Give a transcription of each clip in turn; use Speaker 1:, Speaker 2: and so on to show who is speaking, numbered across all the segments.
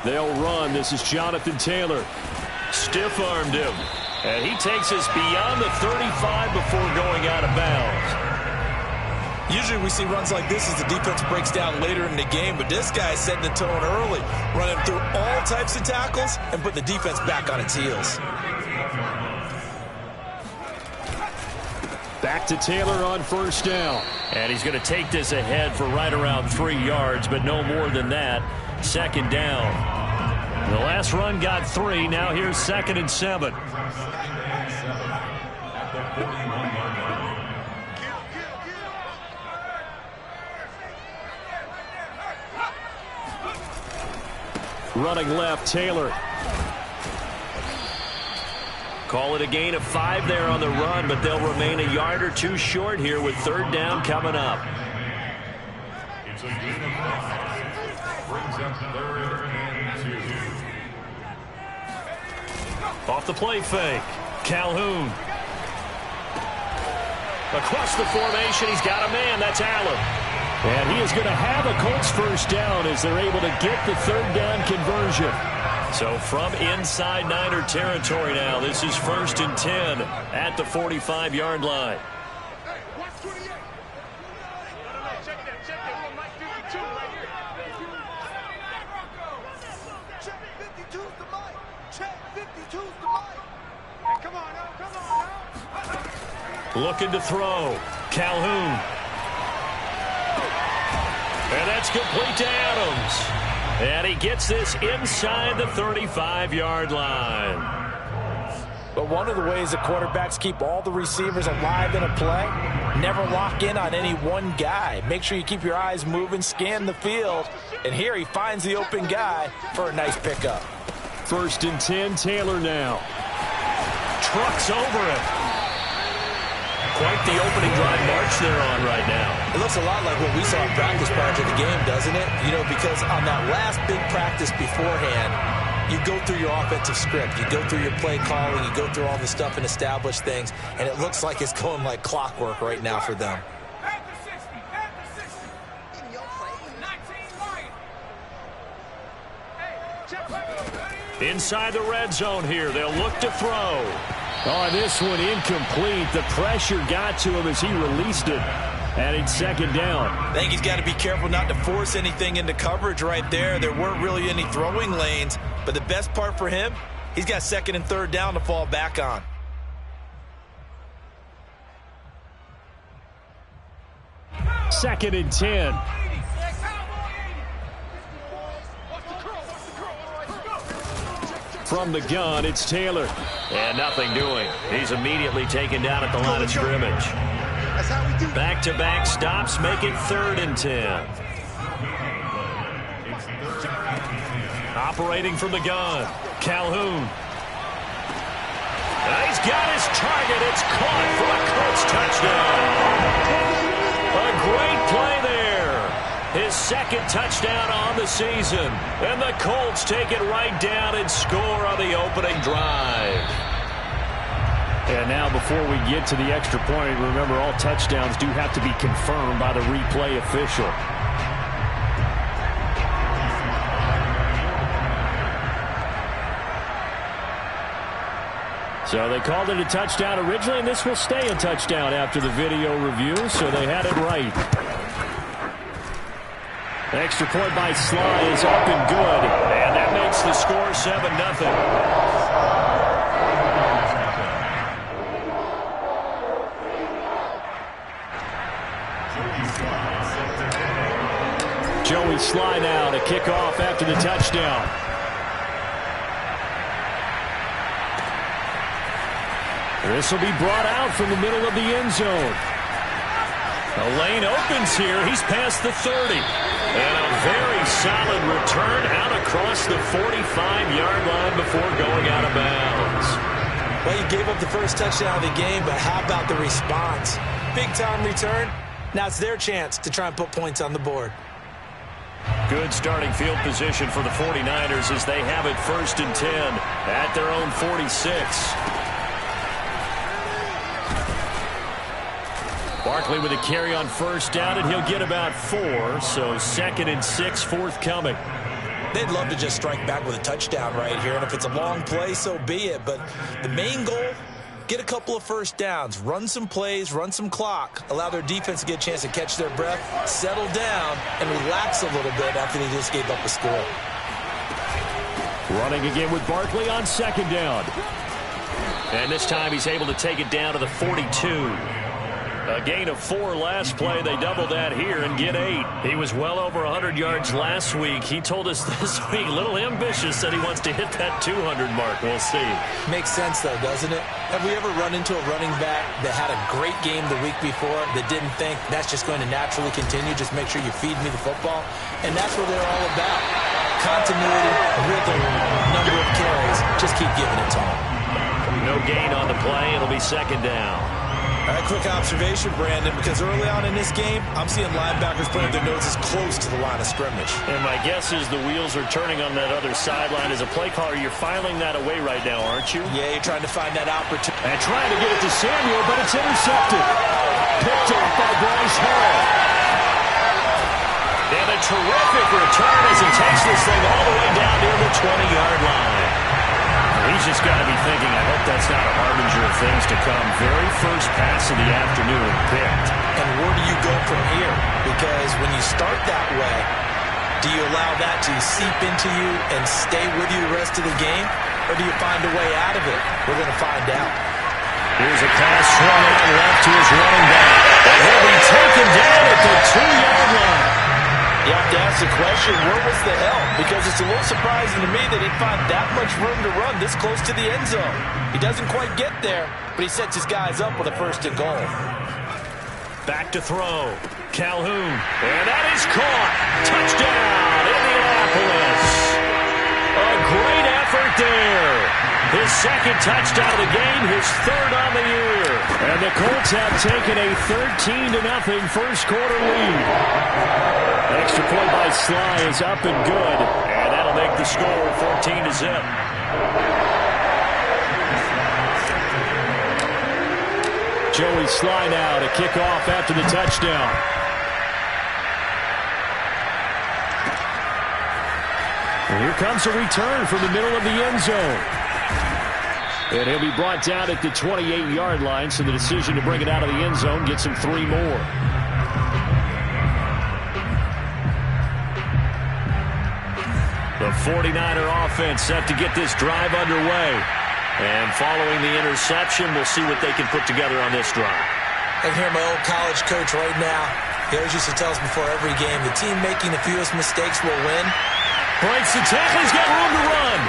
Speaker 1: They'll run. This is Jonathan Taylor. Stiff-armed him. And he takes us beyond the 35 before going out of bounds.
Speaker 2: Usually we see runs like this as the defense breaks down later in the game, but this guy is setting the tone early, running through all types of tackles and put the defense back on its heels.
Speaker 1: Back to Taylor on first down. And he's going to take this ahead for right around 3 yards, but no more than that. Second down. The last run got 3. Now here's 2nd and 7. Running left, Taylor. Call it a gain of 5 there on the run, but they'll remain a yard or 2 short here with 3rd down coming up. It's a gain of 5. Brings up 3rd and 2. Off the play fake. Calhoun. Across the formation, he's got a man. That's Allen. And he is going to have a Colts first down as they're able to get the 3rd down conversion. So from inside Niner territory now, this is 1st and 10 at the 45-yard line. Looking to throw. Calhoun. And that's complete to Adams. And he gets this inside the 35-yard line.
Speaker 2: But one of the ways that quarterbacks keep all the receivers alive in a play, never lock in on any one guy. Make sure you keep your eyes moving, scan the field. And here he finds the open guy for a nice pickup.
Speaker 1: 1st and 10, Taylor now. Trucks over it. Quite the opening drive march they're on right now.
Speaker 2: It looks a lot like what we saw in practice prior to the game, doesn't it? You know, because on that last big practice beforehand, you go through your offensive script. You go through your play calling. You go through all the stuff and establish things. And it looks like it's going like clockwork right now for them.
Speaker 1: Inside the red zone here. They'll look to throw. Oh, this one incomplete. The pressure got to him as he released it. And it's 2nd down.
Speaker 2: I think he's got to be careful not to force anything into coverage right there. There weren't really any throwing lanes. But the best part for him, he's got 2nd and 3rd down to fall back on.
Speaker 1: Second and 10. From the gun, it's Taylor. And nothing doing. He's immediately taken down at the line of scrimmage. Back-to-back stops make it 3rd and 10. Operating from the gun, Calhoun. And he's got his target. It's caught for a Colts touchdown. A great play there. His 2nd touchdown on the season. And the Colts take it right down and score on the opening drive. And now before we get to the extra point, remember all touchdowns do have to be confirmed by the replay official. So they called it a touchdown originally, and this will stay a touchdown after the video review, so they had it right. The extra point by Sly is up and good, and that makes the score 7-0. Joey Sly now to kick off after the touchdown. This will be brought out from the middle of the end zone. The lane opens here. He's past the 30. And a very solid return out across the 45-yard line before going out of bounds.
Speaker 2: Well, you gave up the first touchdown of the game, but how about the response? Big-time return. Now it's their chance to try and put points on the board.
Speaker 1: Good starting field position for the 49ers as they have it 1st and 10 at their own 46. Barkley with a carry on first down, and he'll get about 4, so 2nd and 6 forthcoming.
Speaker 2: They'd love to just strike back with a touchdown right here, and if it's a long play, so be it. But the main goal, get a couple of first downs, run some plays, run some clock, allow their defense to get a chance to catch their breath, settle down, and relax a little bit after they just gave up a score.
Speaker 1: Running again with Barkley on second down. And this time he's able to take it down to the 42. A gain of 4 last play. They doubled that here and get 8. He was well over 100 yards last week. He told us this week, a little ambitious, said he wants to hit that 200 mark. We'll see.
Speaker 2: Makes sense, though, doesn't it? Have we ever run into a running back that had a great game the week before that didn't think that's just going to naturally continue? Just make sure you feed me the football. And that's what they're all about. Continuity, rhythm, number of carries. Just keep giving it to them.
Speaker 1: No gain on the play. It'll be second down.
Speaker 2: All right, quick observation, Brandon, because early on in this game, I'm seeing linebackers putting their noses close to the line of scrimmage.
Speaker 1: And my guess is the wheels are turning on that other sideline. As a play caller, you're filing that away right now, aren't you?
Speaker 2: Yeah, you're trying to find that opportunity.
Speaker 1: And trying to get it to Samuel, but it's intercepted. Picked off by Bryce Hall. And a terrific return as he takes this thing all the way down near the 20-yard line. He's just got to be thinking, I hope that's not a harbinger of things to come. Very first pass of the afternoon picked.
Speaker 2: And where do you go from here? Because when you start that way, do you allow that to seep into you and stay with you the rest of the game? Or do you find a way out of it? We're going to find out.
Speaker 1: Here's a pass swung out left to his running back. And he'll be taken down at the 2-yard line.
Speaker 2: You have to ask the question, where was the help? Because it's a little surprising to me that he'd find that much room to run this close to the end zone. He doesn't quite get there, but he sets his guys up with a first and goal.
Speaker 1: Back to throw. Calhoun. And that is caught. Touchdown, Indianapolis. A great effort there. His second touchdown of the game, his third on the year. And the Colts have taken a 13-0 first quarter lead. Extra point by Sly is up and good. And that'll make the score 14-0. Joey Sly now to kick off after the touchdown. And here comes a return from the middle of the end zone. And he'll be brought down at the 28-yard line, so the decision to bring it out of the end zone gets him 3 more. The 49er offense set to get this drive underway. And following the interception, we'll see what they can put together on this drive.
Speaker 2: I can hear my old college coach right now. He always used to tell us before every game, the team making the fewest mistakes will win.
Speaker 1: Breaks the tackle. He's got room to run.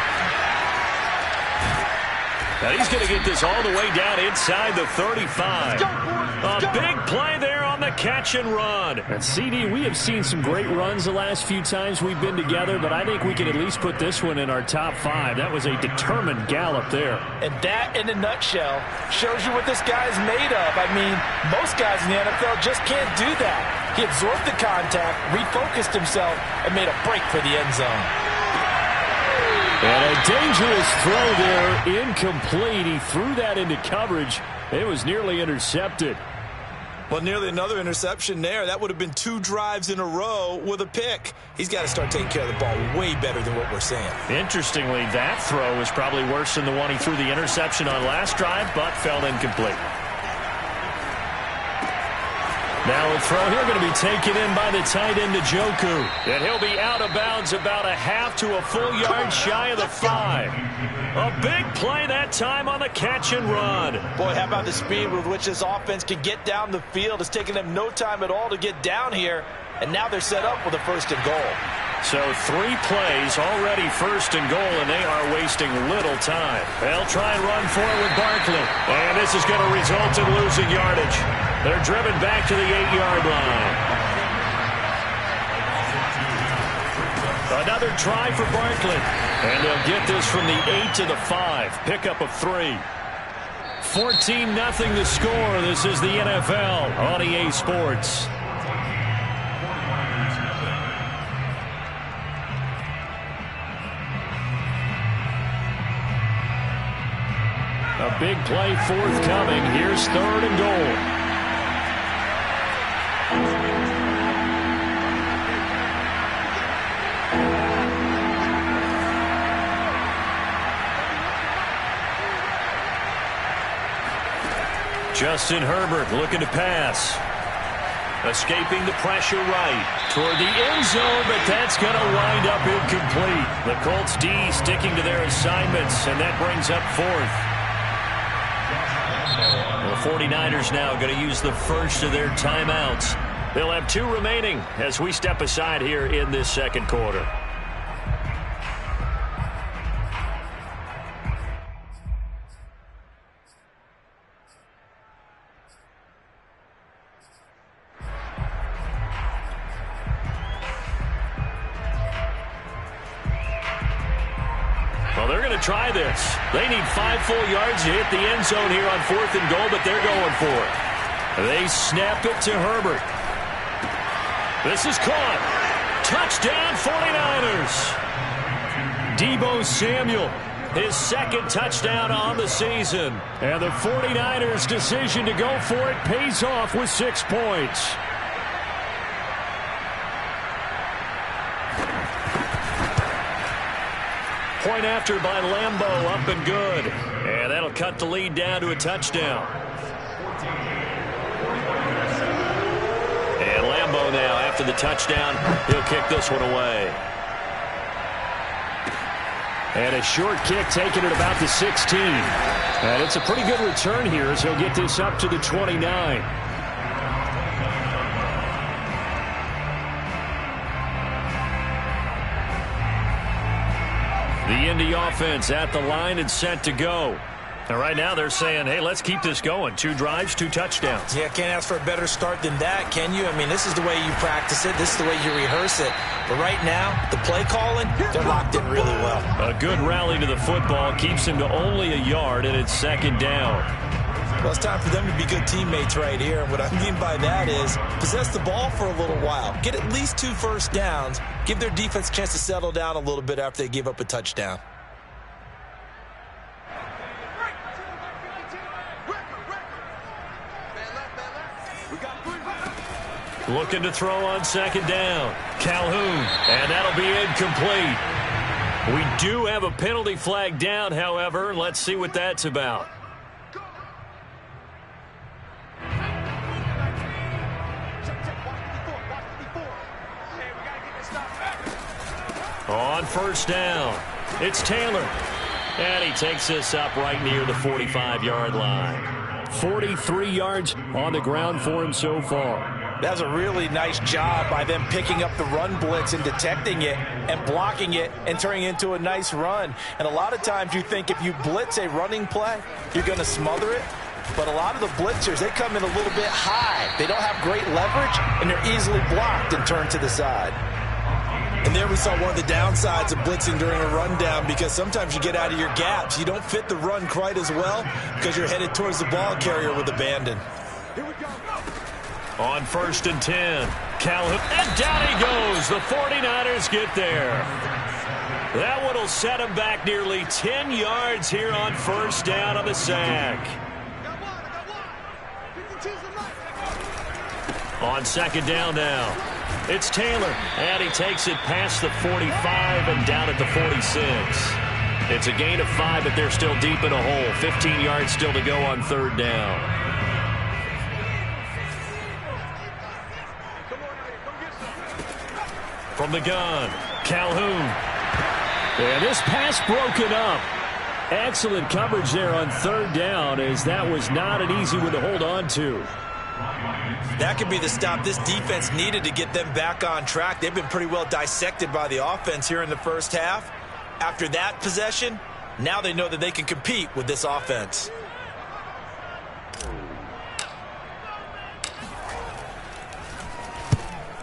Speaker 1: Now he's going to get this all the way down inside the 35. A big play there on the catch and run. And CD, we have seen some great runs the last few times we've been together, but I think we can at least put this one in our top 5. That was a determined gallop there.
Speaker 2: And that, in a nutshell, shows you what this guy is made of. I mean, most guys in the NFL just can't do that. He absorbed the contact, refocused himself, and made a break for the end zone.
Speaker 1: And a dangerous throw there, incomplete. He threw that into coverage. It was nearly intercepted.
Speaker 2: Well, nearly another interception there. That would have been 2 drives in a row with a pick. He's got to start taking care of the ball way better than what we're seeing.
Speaker 1: Interestingly, that throw was probably worse than the one he threw the interception on last drive, but fell incomplete. Now a throw here going to be taken in by the tight end, Njoku. And he'll be out of bounds about a half to a full yard shy of the 5. A big play that time on the catch and run.
Speaker 2: Boy, how about the speed with which this offense can get down the field? It's taken them no time at all to get down here. And now they're set up with a first and goal.
Speaker 1: So 3 plays already first and goal, and they are wasting little time. They'll try and run for it with Barkley. And this is going to result in losing yardage. They're driven back to the 8-yard line. Another try for Barkley. And they'll get this from the 8 to the 5. Pickup of 3. 14-0 the score. This is the NFL on EA Sports. A big play forthcoming. Here's 3rd and goal. Justin Herbert looking to pass. Escaping the pressure right toward the end zone, but that's going to wind up incomplete. The Colts D sticking to their assignments, and that brings up fourth. The 49ers now going to use the first of their timeouts. They'll have 2 remaining as we step aside here in this second quarter. Well, they're going to try this. They need 5 full yards to hit the end zone here on 4th and goal, but they're going for it. They snap it to Herbert. This is caught. Touchdown 49ers. Deebo Samuel, his second touchdown on the season. And the 49ers' decision to go for it pays off with 6 points. Point after by Lambeau, up and good. And that'll cut the lead down to a touchdown. And Lambeau now, after the touchdown, he'll kick this one away. And a short kick taken at about the 16. And it's a pretty good return here as he'll get this up to the 29. The Indy offense at the line and set to go. And right now they're saying, hey, let's keep this going. 2 drives, 2 touchdowns.
Speaker 2: Yeah, can't ask for a better start than that, can you? I mean, this is the way you practice it. This is the way you rehearse it. But right now, the play calling, they're locked in really well.
Speaker 1: A good rally to the football keeps him to only a yard, and it's 2nd down.
Speaker 2: Well, it's time for them to be good teammates right here. And what I mean by that is possess the ball for a little while. Get at least 2 first downs. Give their defense a chance to settle down a little bit after they give up a touchdown.
Speaker 1: Looking to throw on 2nd down. Calhoun, and that'll be incomplete. We do have a penalty flag down, however. Let's see what that's about. On 1st down, it's Taylor. And he takes this up right near the 45-yard line. 43 yards on the ground for him so far.
Speaker 2: That's a really nice job by them picking up the run blitz and detecting it and blocking it and turning it into a nice run. And a lot of times you think if you blitz a running play, you're going to smother it. But a lot of the blitzers, they come in a little bit high. They don't have great leverage, and they're easily blocked and turned to the side. And there we saw one of the downsides of blitzing during a rundown, because sometimes you get out of your gaps. You don't fit the run quite as well because you're headed towards the ball carrier with abandon.
Speaker 1: On 1st and 10, Calhoun, and down he goes. The 49ers get there. That one will set him back nearly 10 yards here on 1st down on the sack. On 2nd down now, it's Taylor, and he takes it past the 45 and down at the 46. It's a gain of 5, but they're still deep in a hole. 15 yards still to go on 3rd down. From the gun, Calhoun. And this pass broken up. Excellent coverage there on 3rd down, as that was not an easy one to hold on to.
Speaker 2: That could be the stop this defense needed to get them back on track. They've been pretty well dissected by the offense here in the first half. After that possession, now they know that they can compete with this offense.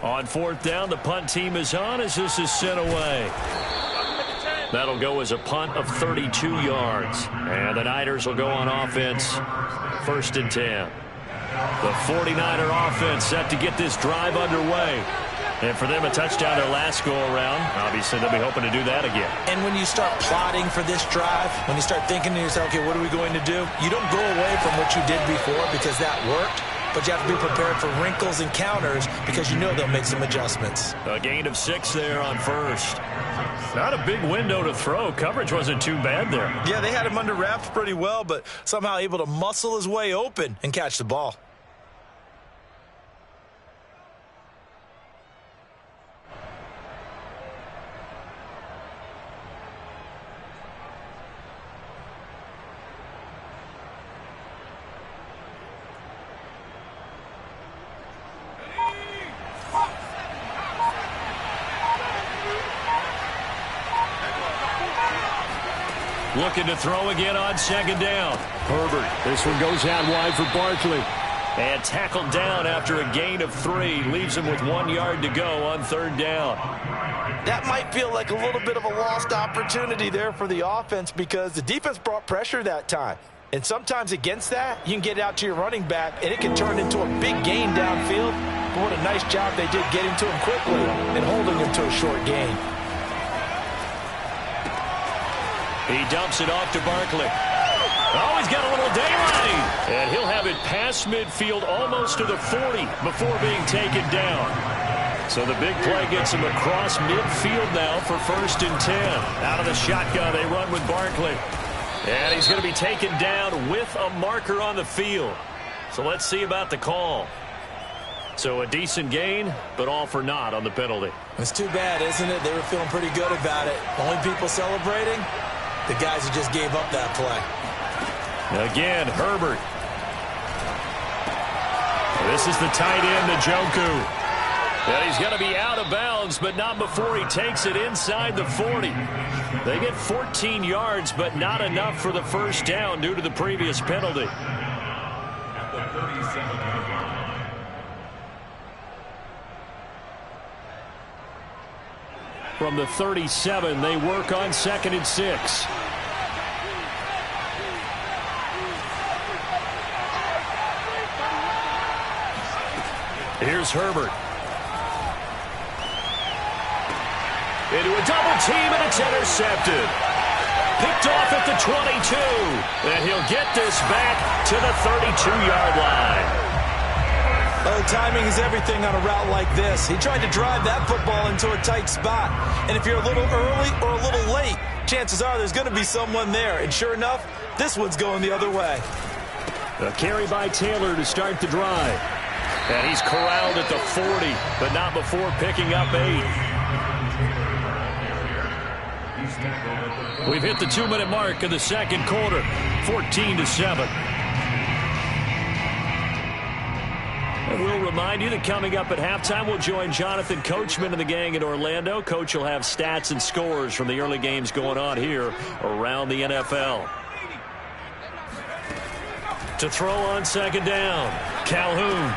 Speaker 1: On 4th down, the punt team is on as this is sent away. That'll go as a punt of 32 yards. And the Niners will go on offense, 1st and 10. The 49er offense set to get this drive underway. And for them, a touchdown their last go-around. Obviously, they'll be hoping to do that again.
Speaker 2: And when you start plotting for this drive, when you start thinking to yourself, okay, what are we going to do? You don't go away from what you did before because that worked. But you have to be prepared for wrinkles and counters because you know they'll make some adjustments.
Speaker 1: A gain of 6 there on 1st. Not a big window to throw. Coverage wasn't too bad there.
Speaker 2: Yeah, they had him under wraps pretty well, but somehow able to muscle his way open and catch the ball.
Speaker 1: Looking to throw again on second down. Herbert. This one goes out wide for Barkley. And tackled down after a gain of 3. Leaves him with 1 yard to go on third down.
Speaker 2: That might feel like a little bit of a lost opportunity there for the offense because the defense brought pressure that time. And sometimes against that, you can get it out to your running back, and it can turn into a big gain downfield. But what a nice job they did getting to him quickly and holding him to a short gain.
Speaker 1: He dumps it off to Barkley. Oh, he's got a little daylight. And he'll have it past midfield almost to the 40 before being taken down. So the big play gets him across midfield now for 1st and 10. Out of the shotgun, they run with Barkley. And he's going to be taken down with a marker on the field. So let's see about the call. So a decent gain, but all for naught on the penalty.
Speaker 2: It's too bad, isn't it? They were feeling pretty good about it. Only people celebrating, the guys who just gave up that play.
Speaker 1: Again, Herbert. This is the tight end, Njoku. And he's going to be out of bounds, but not before he takes it inside the 40. They get 14 yards, but not enough for the first down due to the previous penalty.
Speaker 3: At the 37-yard line.
Speaker 1: From the 37, they work on 2nd and 6. Here's Herbert. Into a double team, and it's intercepted. Picked off at the 22. And he'll get this back to the 32-yard line.
Speaker 2: Oh, timing is everything on a route like this. He tried to drive that football into a tight spot. And if you're a little early or a little late, chances are there's going to be someone there. And sure enough, this one's going the other way.
Speaker 1: A carry by Taylor to start the drive. And he's corralled at the 40, but not before picking up 8. We've hit the 2-minute mark in the second quarter, 14-7. And we'll remind you that coming up at halftime, we'll join Jonathan Coachman and the gang in Orlando. Coach will have stats and scores from the early games going on here around the NFL. To throw on second down, Calhoun.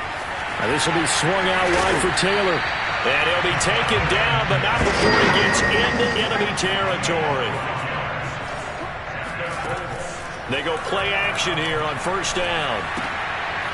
Speaker 1: Now this will be swung out wide for Taylor. And he'll be taken down, but not before he gets into enemy territory. They go play action here on first down.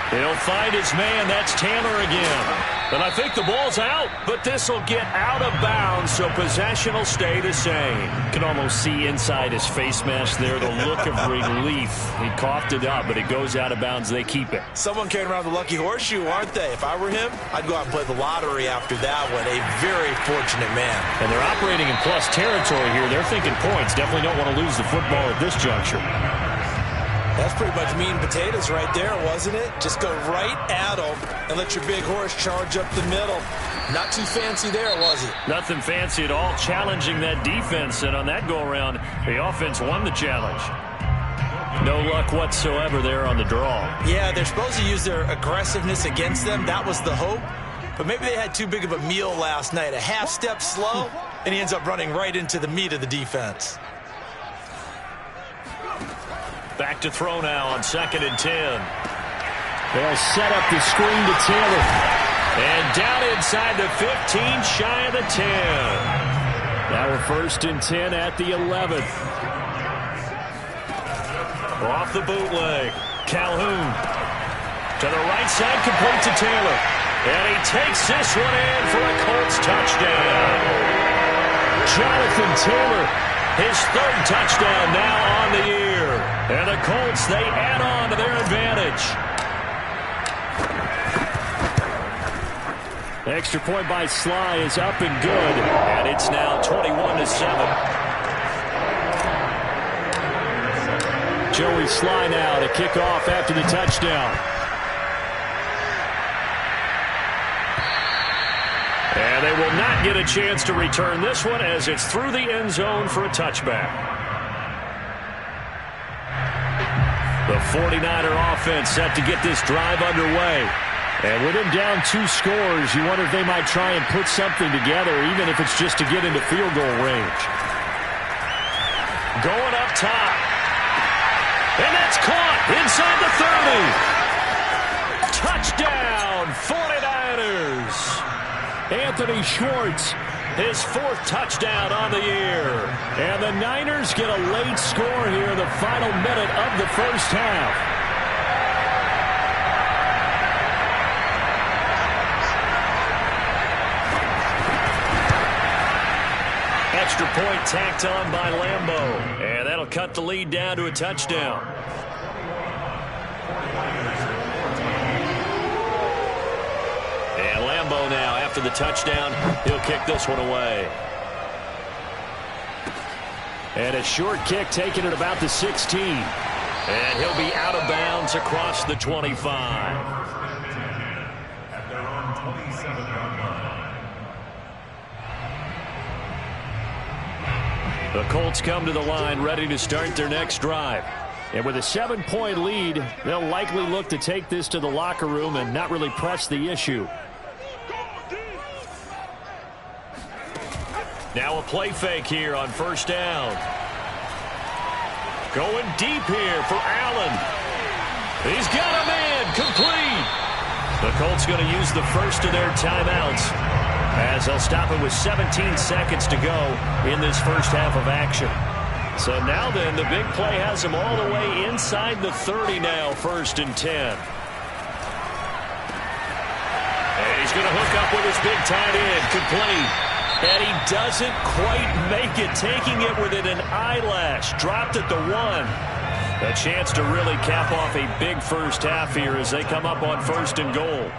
Speaker 1: He'll find his man. That's Taylor again. And I think the ball's out, but this will get out of bounds, so possession will stay the same. You can almost see inside his face mask there the look of relief. He coughed it up, but it goes out of bounds. They keep it.
Speaker 2: Someone carrying around the lucky horseshoe, aren't they? If I were him, I'd go out and play the lottery after that one. A very fortunate man.
Speaker 1: And they're operating in plus territory here. They're thinking points. Definitely don't want to lose the football at this juncture.
Speaker 2: That's pretty much meat and potatoes right there, wasn't it? Just go right at them and let your big horse charge up the middle. Not too fancy there, was it?
Speaker 1: Nothing fancy at all, challenging that defense. And on that go-around, the offense won the challenge. No luck whatsoever there on the draw.
Speaker 2: Yeah, they're supposed to use their aggressiveness against them. That was the hope. But maybe they had too big of a meal last night. A half step slow, and he ends up running right into the meat of the defense.
Speaker 1: Back to throw now on 2nd and 10. They'll set up the screen to Taylor. And down inside the 15, shy of the 10. Now we're 1st and 10 at the 11. Off the bootleg. Calhoun. To the right side, complete to Taylor. And he takes this one in for a Colts touchdown. Jonathan Taylor, his 3rd touchdown now on the year. And the Colts, they add on to their advantage. Extra point by Sly is up and good. And it's now 21-7. Joey Sly now to kick off after the touchdown. And they will not get a chance to return this one as it's through the end zone for a touchback. The 49er offense set to get this drive underway. And with him down 2 scores, you wonder if they might try and put something together, even if it's just to get into field goal range. Going up top. And that's caught inside the 30. Touchdown, 49ers. Anthony Schwartz, his 4th touchdown on the year. And the Niners get a late score here in the final minute of the first half. Extra point tacked on by Lambeau. And that'll cut the lead down to a touchdown. And Lambeau now, after the touchdown, he'll kick this one away. And a short kick taken at about the 16. And he'll be out of bounds across the 25.
Speaker 3: At their own 27-yard line.
Speaker 1: The Colts come to the line ready to start their next drive. And with a 7-point lead, they'll likely look to take this to the locker room and not really press the issue. Now a play fake here on first down. Going deep here for Allen. He's got a man complete. The Colts going to use the first of their timeouts as they'll stop it with 17 seconds to go in this first half of action. So now then, the big play has him all the way inside the 30 now, 1st and 10. And he's going to hook up with his big tight end, complete. And he doesn't quite make it, taking it within an eyelash. Dropped at the 1. A chance to really cap off a big first half here as they come up on 1st and goal.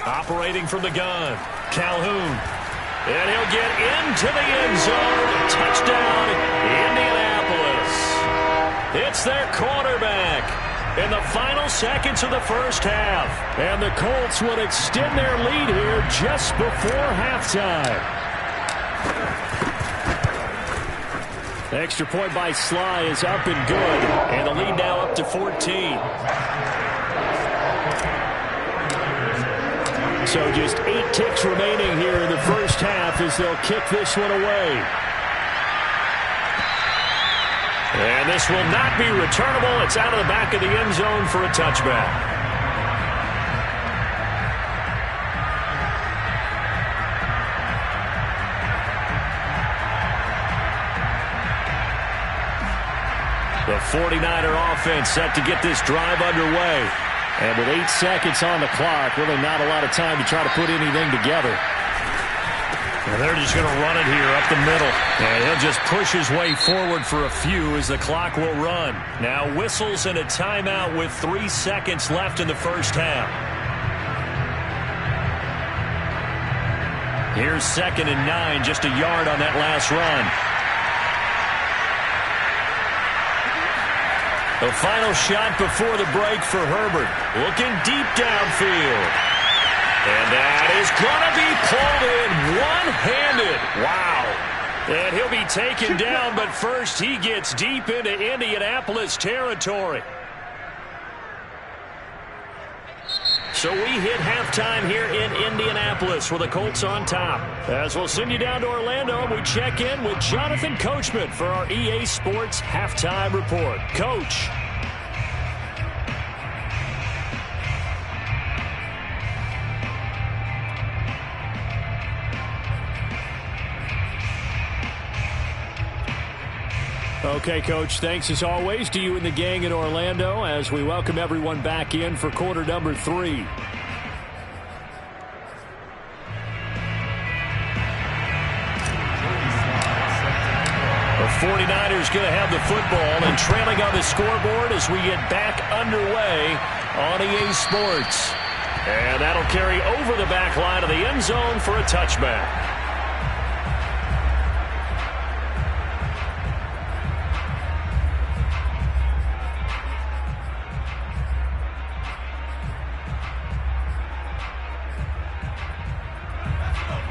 Speaker 1: Operating from the gun, Calhoun. And he'll get into the end zone. Touchdown, Indianapolis. It's their quarterback in the final seconds of the first half. And the Colts would extend their lead here just before halftime. Extra point by Sly is up and good. And the lead now up to 14. So just 8 ticks remaining here in the first half as they'll kick this one away. And this will not be returnable. It's out of the back of the end zone for a touchback. The 49er offense set to get this drive underway. And with 8 seconds on the clock, really not a lot of time to try to put anything together. And they're just going to run it here up the middle. And he'll just push his way forward for a few as the clock will run. Now whistles and a timeout with 3 seconds left in the first half. Here's 2nd and 9, just a yard on that last run. The final shot before the break for Herbert. Looking deep downfield. And that is going to be pulled in one-handed. Wow. And he'll be taken down, but first he gets deep into Indianapolis territory. So we hit halftime here in Indianapolis with the Colts on top. As we'll send you down to Orlando, we check in with Jonathan Coachman for our EA Sports Halftime Report. Coach. Okay, Coach, thanks as always to you and the gang in Orlando as we welcome everyone back in for quarter number 3. The 49ers going to have the football and trailing on the scoreboard as we get back underway on EA Sports. And that'll carry over the back line of the end zone for a touchback.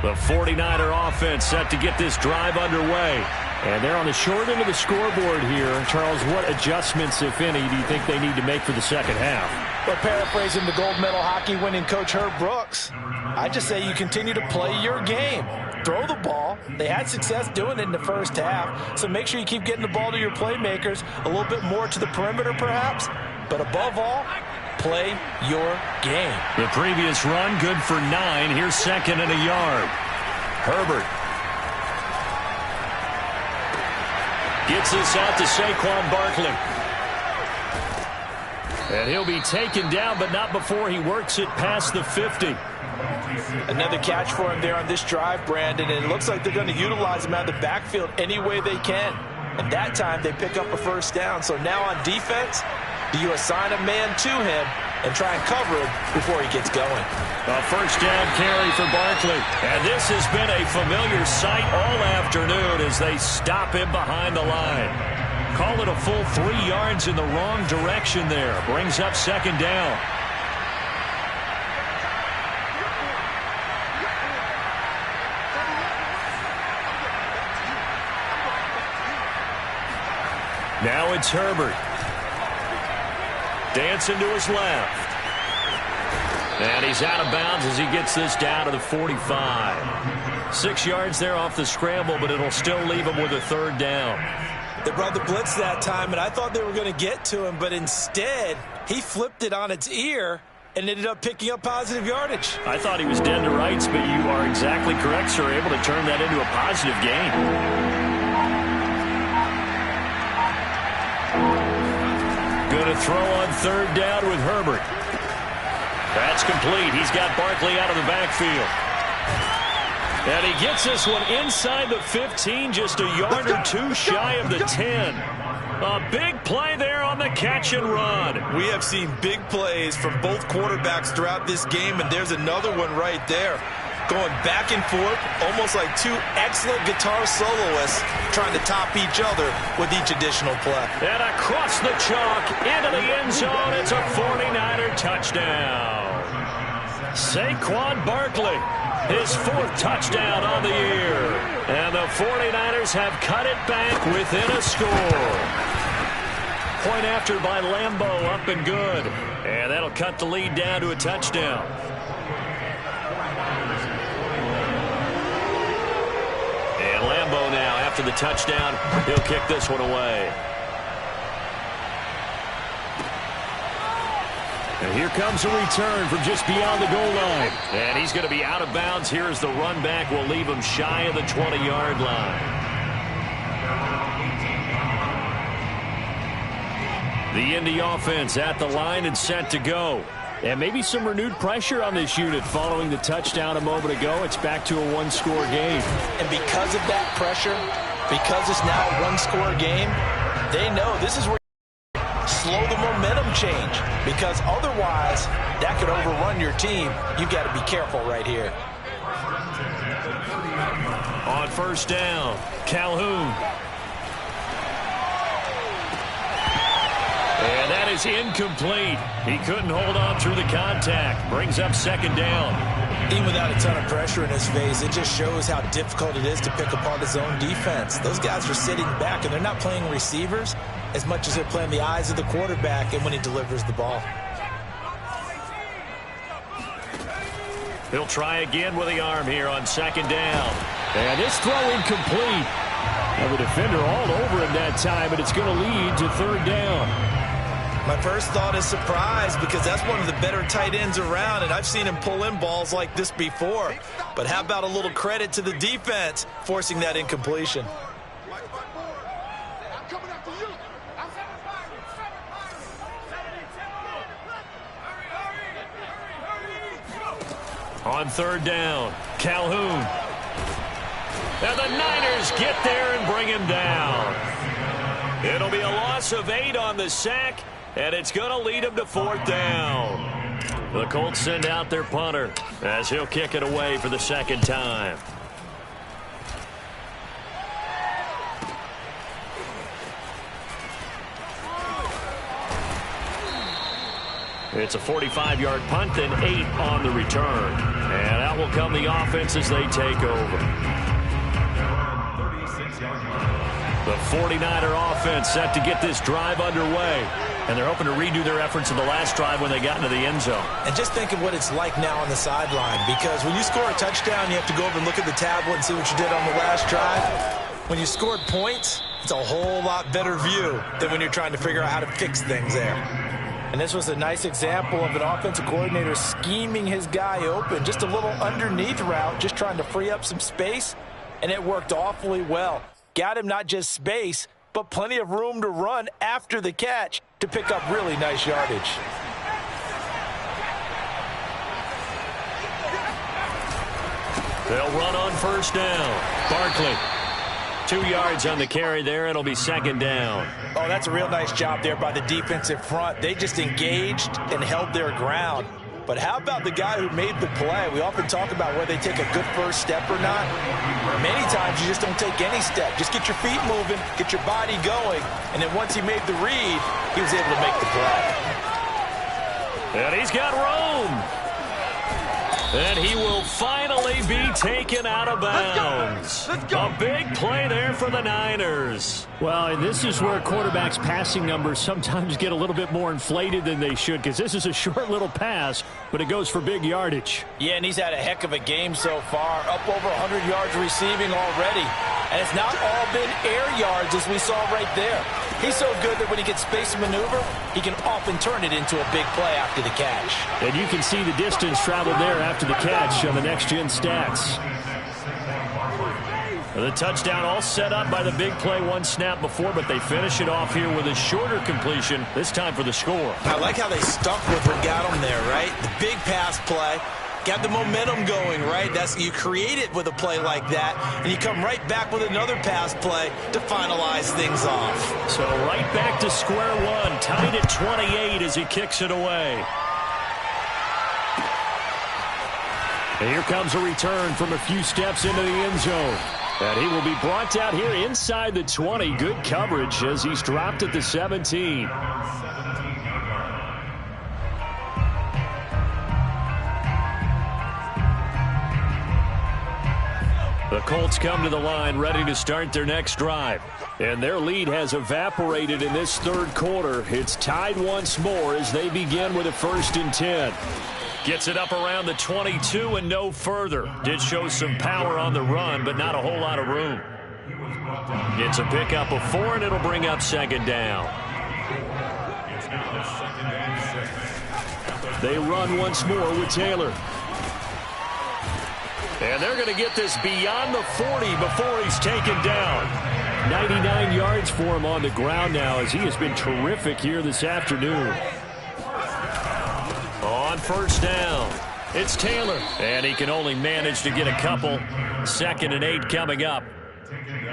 Speaker 1: The 49er offense set to get this drive underway. And they're on the short end of the scoreboard here. Charles, what adjustments, if any, do you think they need to make for the second half?
Speaker 2: Well, paraphrasing the gold medal hockey winning coach Herb Brooks, I just say you continue to play your game. Throw the ball. They had success doing it in the first half, so make sure you keep getting the ball to your playmakers, a little bit more to the perimeter perhaps, but above all, play your game.
Speaker 1: The previous run, good for 9. Here's second and a yard. Herbert gets this out to Saquon Barkley. And he'll be taken down, but not before he works it past the 50.
Speaker 2: Another catch for him there on this drive, Brandon, and it looks like they're going to utilize him out of the backfield any way they can. And that time they pick up a first down. So now on defense, do you assign a man to him and try and cover him before he gets going?
Speaker 1: A first down carry for Barkley. And this has been a familiar sight all afternoon as they stop him behind the line. Call it a full 3 yards in the wrong direction there. Brings up second down. Now it's Herbert. Dancing to his left. And he's out of bounds as he gets this down to the 45. 6 yards there off the scramble, but it'll still leave him with a third down.
Speaker 2: They brought the blitz that time, and I thought they were going to get to him, but instead he flipped it on its ear and ended up picking up positive yardage.
Speaker 1: I thought he was dead to rights, but you are exactly correct, sir. Able to turn that into a positive gain. Going to throw on third down with Herbert. That's complete. He's got Barkley out of the backfield. And he gets this one inside the 15, just a yard or two shy of the 10. A big play there on the catch and run.
Speaker 2: We have seen big plays from both quarterbacks throughout this game, and there's another one right there. Going back and forth, almost like two excellent guitar soloists trying to top each other with each additional play.
Speaker 1: And across the chalk, into the end zone, it's a 49er touchdown. Saquon Barkley, his 4th touchdown on the year. And the 49ers have cut it back within a score. Point after by Lambeau, up and good. And that'll cut the lead down to a touchdown. And Lambeau now, after the touchdown, he'll kick this one away. And here comes a return from just beyond the goal line. And he's going to be out of bounds here as the run back will leave him shy of the 20-yard line. The Indy offense at the line and set to go. And maybe some renewed pressure on this unit following the touchdown a moment ago. It's back to a one-score game.
Speaker 2: And because of that pressure, because it's now a one-score game, they know this is where slow the momentum change, because otherwise that could overrun your team. You've got to be careful right here.
Speaker 1: On first down, Calhoun. And that is incomplete. He couldn't hold on through the contact. Brings up second down.
Speaker 2: Even without a ton of pressure in his face, it just shows how difficult it is to pick apart his own defense. Those guys are sitting back, and they're not playing receivers as much as they're playing the eyes of the quarterback and when he delivers the ball.
Speaker 1: He'll try again with the arm here on second down. And this throw incomplete. And the defender all over him that time, but it's going to lead to third down.
Speaker 2: My first thought is surprise, because that's one of the better tight ends around, and I've seen him pull in balls like this before. But how about a little credit to the defense forcing that incompletion?
Speaker 1: On third down, Calhoun. And the Niners get there and bring him down. It'll be a loss of 8 on the sack, and it's going to lead him to fourth down. The Colts send out their punter as he'll kick it away for the second time. It's a 45-yard punt, then 8 on the return. And out will come the offense as they take over. The 49er offense set to get this drive underway. And they're hoping to redo their efforts in the last drive when they got into the end zone.
Speaker 2: And just think of what it's like now on the sideline, because when you score a touchdown, you have to go over and look at the tablet and see what you did on the last drive. When you scored points, it's a whole lot better view than when you're trying to figure out how to fix things there. And this was a nice example of an offensive coordinator scheming his guy open. Just a little underneath route, just trying to free up some space, and it worked awfully well. Got him not just space, but plenty of room to run after the catch to pick up really nice yardage.
Speaker 1: They'll run on first down. Barkley. 2 yards on the carry there. It'll be second down.
Speaker 2: Oh, that's a real nice job there by the defensive front. They just engaged and held their ground. But how about the guy who made the play? We often talk about whether they take a good first step or not. Many times you just don't take any step. Just get your feet moving, get your body going, and then once he made the read, he was able to make the play.
Speaker 1: And he's got room. And he will finally be taken out of bounds. Let's go. A big play there for the Niners.
Speaker 4: Well, and this is where quarterbacks' passing numbers sometimes get a little bit more inflated than they should, because this is a short little pass, but it goes for big yardage.
Speaker 2: Yeah, and he's had a heck of a game so far, up over 100 yards receiving already. And it's not all been air yards, as we saw right there. He's so good that when he gets space to maneuver, he can often turn it into a big play after the catch.
Speaker 4: And you can see the distance traveled there after the catch on the next-gen stats.
Speaker 1: The touchdown all set up by the big play one snap before, but they finish it off here with a shorter completion, this time for the score.
Speaker 2: I like how they stuck with what got them there, right? The big pass play. Got the momentum going, right? You create it with a play like that, and you come right back with another pass play to finalize things off.
Speaker 1: So right back to square one, tied at 28 as he kicks it away. And here comes a return from a few steps into the end zone. And he will be brought down here inside the 20. Good coverage as he's dropped at the 17. The Colts come to the line ready to start their next drive. And their lead has evaporated in this third quarter. It's tied once more as they begin with a 1st and 10. Gets it up around the 22 and no further. Did show some power on the run, but not a whole lot of room. It's a pickup of 4, and it'll bring up second down. They run once more with Taylor. And they're going to get this beyond the 40 before he's taken down. 99 yards for him on the ground now as he has been terrific here this afternoon. On first down, it's Taylor. And he can only manage to get a couple. 2nd and 8 coming up.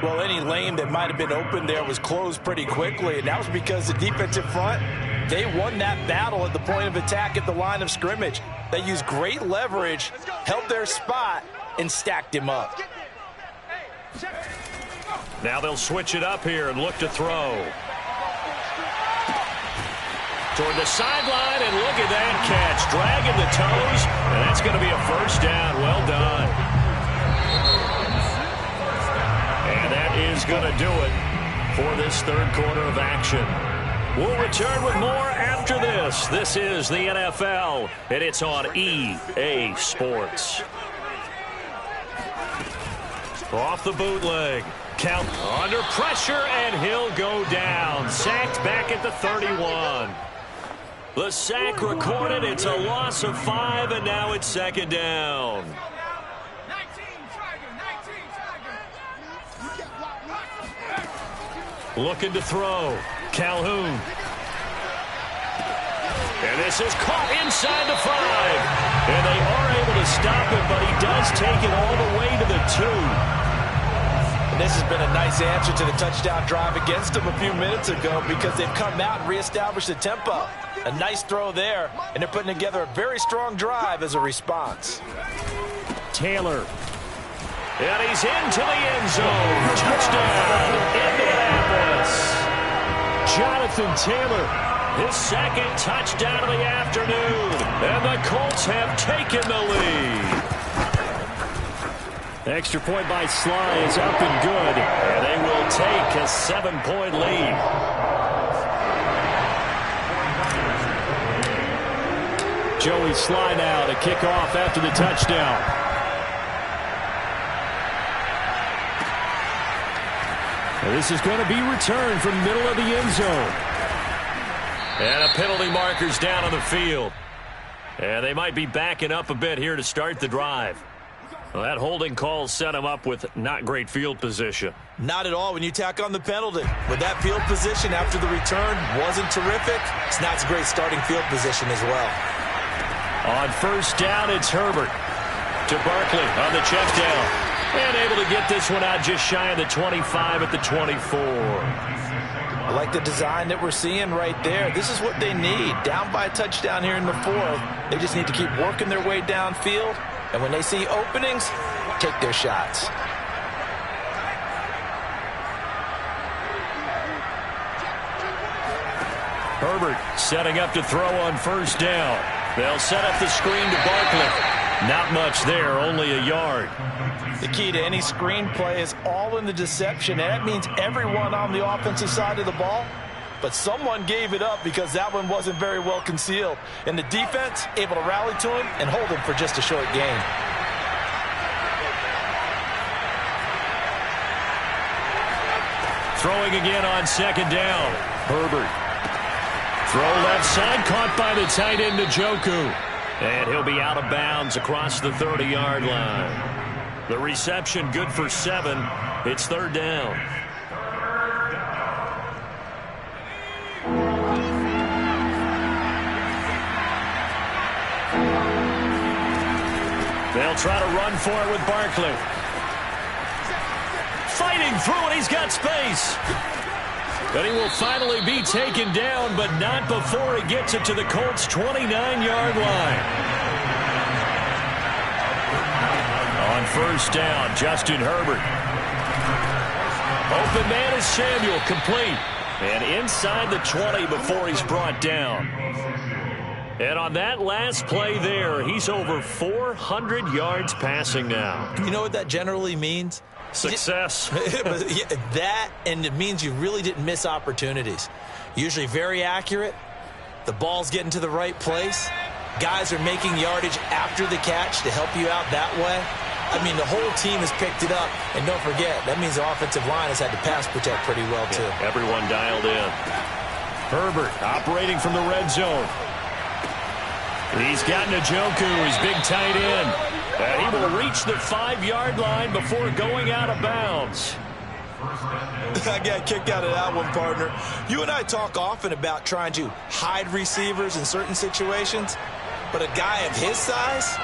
Speaker 2: Well, any lane that might have been open there was closed pretty quickly, and that was because the defensive front, they won that battle at the point of attack at the line of scrimmage. They used great leverage, held their spot, and stacked him up.
Speaker 1: Now they'll switch it up here and look to throw. Toward the sideline, and look at that catch. Dragging the toes, and that's going to be a first down. Well done. And that is going to do it for this third quarter of action. We'll return with more after this. This is the NFL, and it's on EA Sports. Off the bootleg. Count under pressure, and he'll go down. Sacked back at the 31. The sack recorded. It's a loss of 5, and now it's second down. Looking to throw. Calhoun. And this is caught inside the 5. And they are able to stop him, but he does take it all the way to the 2.
Speaker 2: And this has been a nice answer to the touchdown drive against them a few minutes ago because they've come out and reestablished the tempo. A nice throw there, and they're putting together a very strong drive as a response.
Speaker 4: Taylor.
Speaker 1: And he's into the end zone. Touchdown, Indianapolis.
Speaker 4: Jonathan Taylor.
Speaker 1: His second touchdown of the afternoon. And the Colts have taken the lead.
Speaker 4: Extra point by Sly is up and good.
Speaker 1: And they will take a 7-point lead.
Speaker 4: Joey Sly now to kick off after the touchdown. And this is going to be returned from the middle of the end zone.
Speaker 1: And a penalty marker's down on the field. And they might be backing up a bit here to start the drive. Well, that holding call set him up with not great field position.
Speaker 2: Not at all when you tack on the penalty. With that field position after the return wasn't terrific, it's not a great starting field position as well.
Speaker 1: On first down, it's Herbert to Barkley on the check down. And able to get this one out just shy of the 25 at the 24.
Speaker 2: I like the design that we're seeing right there. This is what they need. Down by a touchdown here in the fourth. They just need to keep working their way downfield. And when they see openings, take their shots.
Speaker 1: Herbert setting up to throw on first down. They'll set up the screen to Barkley. Not much there, only a yard.
Speaker 2: The key to any screen play is all in the deception, and that means everyone on the offensive side of the ball. But someone gave it up because that one wasn't very well concealed. And the defense able to rally to him and hold him for just a short gain.
Speaker 1: Throwing again on second down. Herbert. Throw left side, caught by the tight end Njoku. And he'll be out of bounds across the 30-yard line. The reception good for 7. It's third down. They'll try to run for it with Barkley. Fighting through it, he's got space. But he will finally be taken down, but not before he gets it to the Colts' 29-yard line. On first down, Justin Herbert. Open man is Samuel, complete. And inside the 20 before he's brought down. And on that last play there, he's over 400 yards passing now.
Speaker 2: You know what that generally means?
Speaker 1: Success.
Speaker 2: That, and it means you really didn't miss opportunities. Usually very accurate. The ball's getting to the right place. Guys are making yardage after the catch to help you out that way. I mean, the whole team has picked it up. And don't forget, that means the offensive line has had to pass protect pretty well, too.
Speaker 1: Yeah, everyone dialed in. Herbert operating from the red zone. He's got Njoku, his big tight end. And he will reach the 5-yard line before going out of bounds.
Speaker 2: I got a kick out of that one, partner. You and I talk often about trying to hide receivers in certain situations, but a guy of his size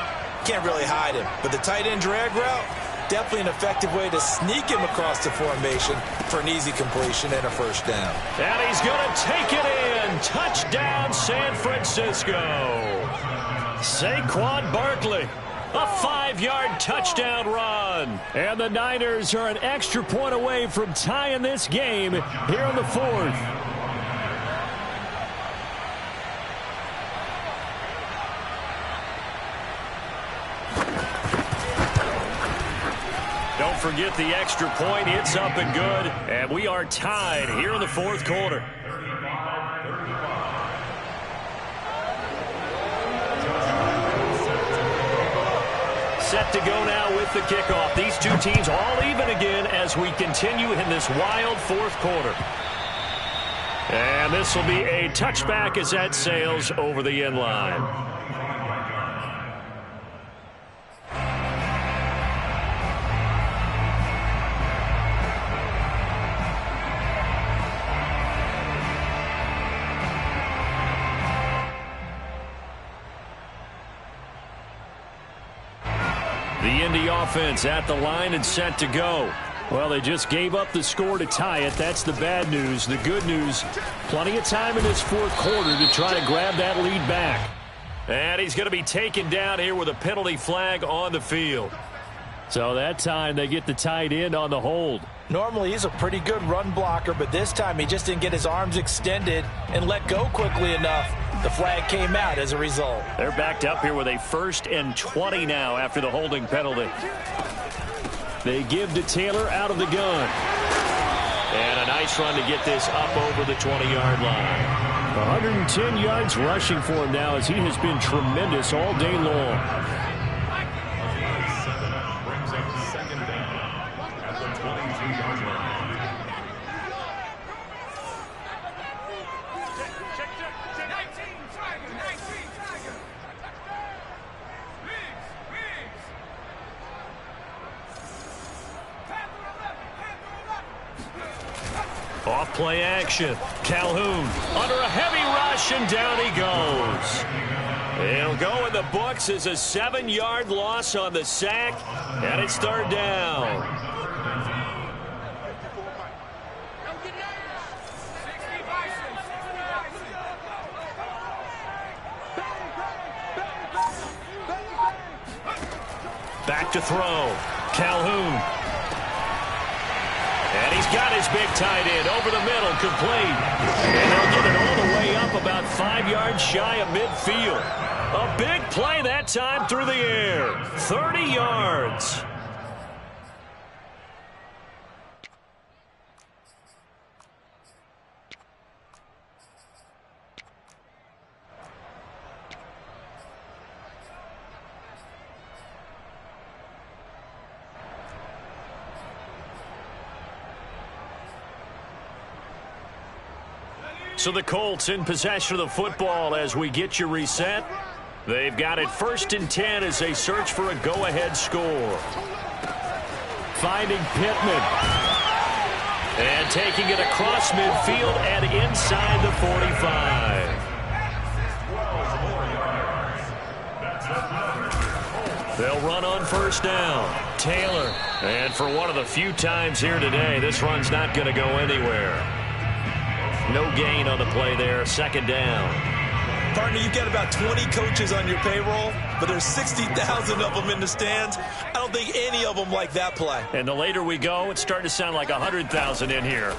Speaker 2: can't really hide him. But the tight end drag route, definitely an effective way to sneak him across the formation for an easy completion and a first down.
Speaker 1: And he's going to take it in. Touchdown, San Francisco. Saquon Barkley. A 5-yard touchdown run.
Speaker 4: And the Niners are an extra point away from tying this game here in the fourth.
Speaker 1: Don't forget the extra point. It's up and good. And we are tied here in the fourth quarter. Set to go now with the kickoff. These two teams all even again as we continue in this wild fourth quarter. And this will be a touchback as that sails over the end line. The Indy offense at the line and set to go.
Speaker 4: Well, they just gave up the score to tie it. That's the bad news. The good news, plenty of time in this fourth quarter to try to grab that lead back.
Speaker 1: And he's going to be taken down here with a penalty flag on the field.
Speaker 4: So that time they get the tight end on the hold.
Speaker 2: Normally he's a pretty good run blocker, but this time he just didn't get his arms extended and let go quickly enough. The flag came out as a result.
Speaker 1: They're backed up here with a 1st and 20 now after the holding penalty.
Speaker 4: They give to Taylor out of the gun.
Speaker 1: And a nice run to get this up over the 20-yard line.
Speaker 4: 110 yards rushing for him now as he has been tremendous all day long.
Speaker 3: Brings up 2nd down at the 22-yard line.
Speaker 1: Off play action. Calhoun under a heavy rush, and down he goes. He'll go in the books as a 7-yard loss on the sack, and it's 3rd down. Back to throw. Calhoun. And he's got his big tight end over the middle, complete. And they'll get it all the way up about 5 yards shy of midfield. A big play that time through the air. 30 yards. So the Colts in possession of the football as we get you reset. They've got it 1st and 10 as they search for a go-ahead score.
Speaker 4: Finding Pittman.
Speaker 1: And taking it across midfield and inside the 45. They'll run on 1st down. Taylor. And for one of the few times here today, this run's not going to go anywhere. No gain on the play there. 2nd down.
Speaker 2: Partner, you've got about 20 coaches on your payroll, but there's 60,000 of them in the stands. I don't think any of them like that play.
Speaker 1: And the later we go, it's starting to sound like 100,000 in here.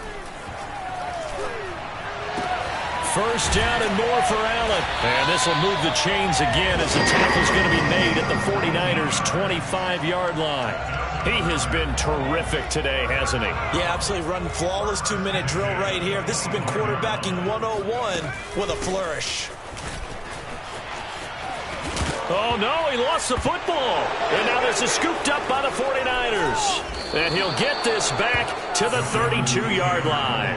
Speaker 1: 1st down and more for Allen. And this will move the chains again as the tackle's going to be made at the 49ers' 25-yard line. He has been terrific today, hasn't he?
Speaker 2: Yeah, absolutely. Running flawless 2-minute drill right here. This has been quarterbacking 101 with a flourish.
Speaker 1: Oh, no, he lost the football. And now this is scooped up by the 49ers. And he'll get this back to the 32-yard line.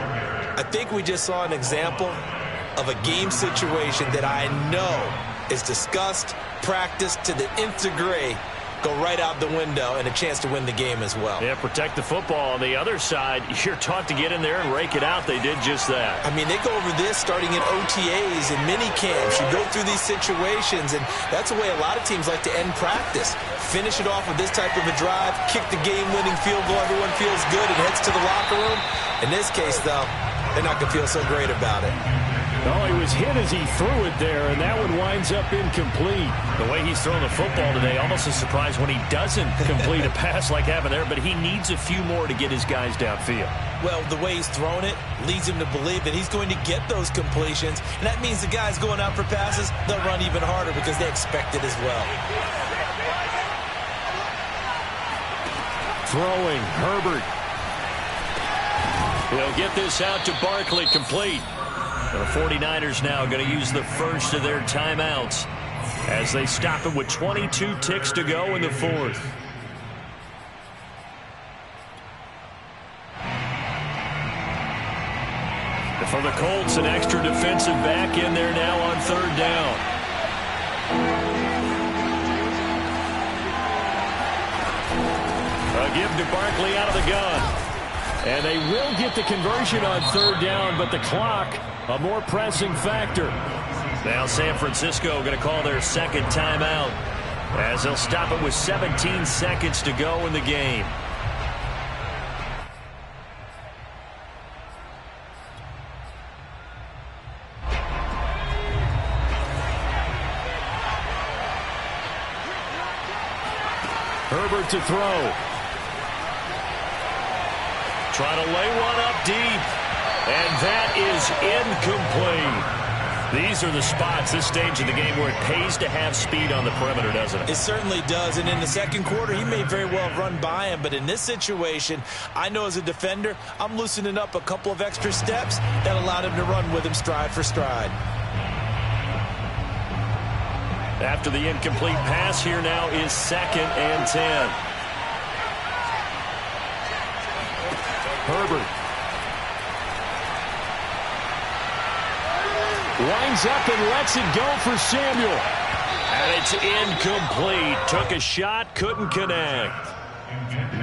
Speaker 2: I think we just saw an example of a game situation that I know is discussed, practiced to the nth degree, go right out the window, and a chance to win the game as well.
Speaker 1: Yeah, protect the football. On the other side, you're taught to get in there and rake it out. They did just that.
Speaker 2: I mean, they go over this starting in OTAs and mini camps. You go through these situations, and that's the way a lot of teams like to end practice. Finish it off with this type of a drive, kick the game-winning field goal. Everyone feels good and heads to the locker room. In this case, though, they're not going to feel so great about it.
Speaker 4: Oh, he was hit as he threw it there, and that one winds up incomplete.
Speaker 1: The way he's throwing the football today, almost a surprise when he doesn't complete a pass like happened there, but he needs a few more to get his guys downfield.
Speaker 2: Well, the way he's thrown it leads him to believe that he's going to get those completions, and that means the guys going out for passes, they'll run even harder because they expect it as well.
Speaker 4: Throwing, Herbert.
Speaker 1: He'll get this out to Barkley, complete. The 49ers now going to use the first of their timeouts as they stop it with 22 ticks to go in the 4th. For the Colts, an extra defensive back in there now on 3rd down. A give to Barkley out of the gun.
Speaker 4: And they will get the conversion on 3rd down, but the clock, a more pressing factor.
Speaker 1: Now San Francisco going to call their 2nd timeout as they'll stop it with 17 seconds to go in the game.
Speaker 4: Herbert to throw.
Speaker 1: Trying to lay one up deep. And that is incomplete. These are the spots, this stage of the game, where it pays to have speed on the perimeter, doesn't it?
Speaker 2: It certainly does. And in the second quarter, he may very well have run by him. But in this situation, I know as a defender, I'm loosening up a couple of extra steps that allowed him to run with him stride for stride.
Speaker 1: After the incomplete pass, here now is 2nd and 10.
Speaker 4: Herbert. Lines up and lets it go for Samuel.
Speaker 1: And it's incomplete. Took a shot, couldn't connect.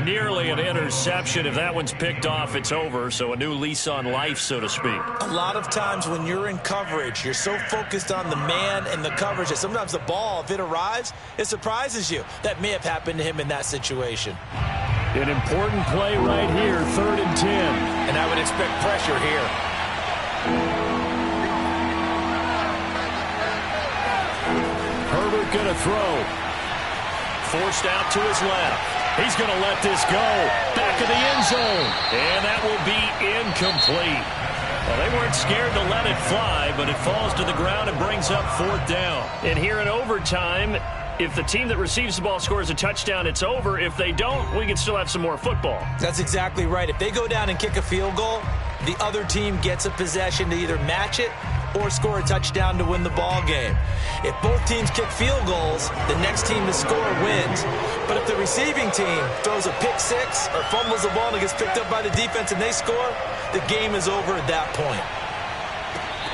Speaker 1: Nearly an interception. If that one's picked off, it's over. So a new lease on life, so to speak.
Speaker 2: A lot of times when you're in coverage, you're so focused on the man and the coverage that sometimes the ball, if it arrives, it surprises you. That may have happened to him in that situation.
Speaker 4: An important play right here, 3rd and 10.
Speaker 2: And I would expect pressure here.
Speaker 4: Herbert going to throw.
Speaker 1: Forced out to his left. He's going to let this go. Back of the end zone. And that will be incomplete. Well, they weren't scared to let it fly, but it falls to the ground and brings up 4th down.
Speaker 4: And here in overtime, if the team that receives the ball scores a touchdown, it's over. If they don't, we can still have some more football.
Speaker 2: That's exactly right. If they go down and kick a field goal, the other team gets a possession to either match it or score a touchdown to win the ball game. If both teams kick field goals, the next team to score wins. But if the receiving team throws a pick six or fumbles the ball and it gets picked up by the defense and they score, the game is over at that point.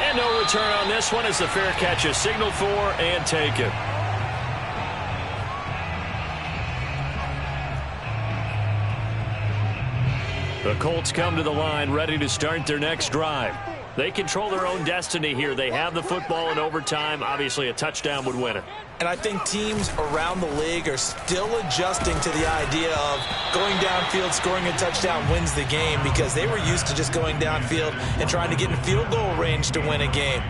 Speaker 1: And no return on this one as the fair catch is signaled for and taken. The Colts come to the line ready to start their next drive. They control their own destiny here. They have the football in overtime. Obviously, a touchdown would win it.
Speaker 2: And I think teams around the league are still adjusting to the idea of going downfield, scoring a touchdown wins the game, because they were used to just going downfield and trying to get in field goal range to win a game.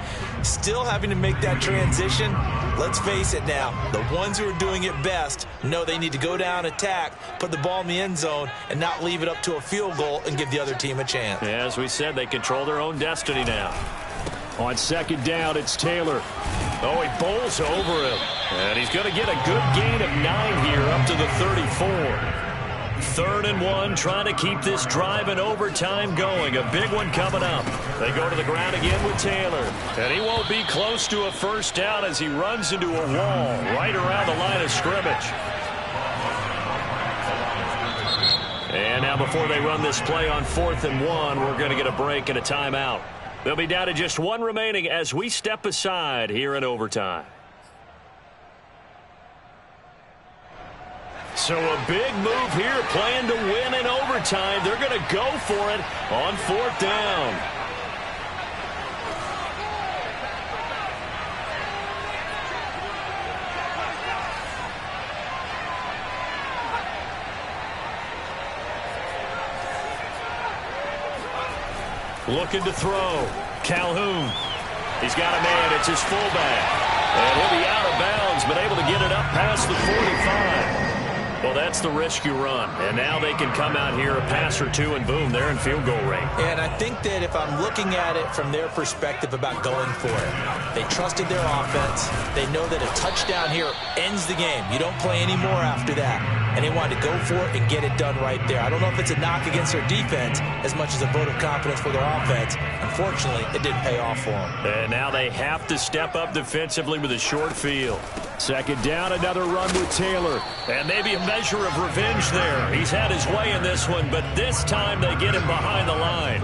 Speaker 2: Still having to make that transition. Let's face it now, the ones who are doing it best know they need to go down, attack, put the ball in the end zone, and not leave it up to a field goal and give the other team a chance.
Speaker 1: Yeah, as we said, they control their own destiny now.
Speaker 4: On 2nd down, it's Taylor.
Speaker 1: Oh, he bowls over him. And he's going to get a good gain of 9 here up to the 34. 3rd and 1, trying to keep this drive in overtime going. A big one coming up. They go to the ground again with Taylor. And he won't be close to a first down as he runs into a wall right around the line of scrimmage. And now before they run this play on 4th and 1, we're going to get a break and a timeout. They'll be down to just 1 remaining as we step aside here in overtime. So a big move here, playing to win in overtime. They're going to go for it on 4th down. Looking to throw. Calhoun. He's got a man. It's his fullback. And he'll be out of bounds, but able to get it up past the 45. Well, that's the risk you run. And now they can come out here, a pass or two, and boom, they're in field goal range.
Speaker 2: And I think that if I'm looking at it from their perspective about going for it, they trusted their offense. They know that a touchdown here ends the game. You don't play any more after that. And they wanted to go for it and get it done right there. I don't know if it's a knock against their defense as much as a vote of confidence for their offense. Unfortunately, it didn't pay off for them.
Speaker 1: And now they have to step up defensively with a short field.
Speaker 4: 2nd down, another run with Taylor.
Speaker 1: And maybe a measure of revenge there. He's had his way in this one, but this time they get him behind the line.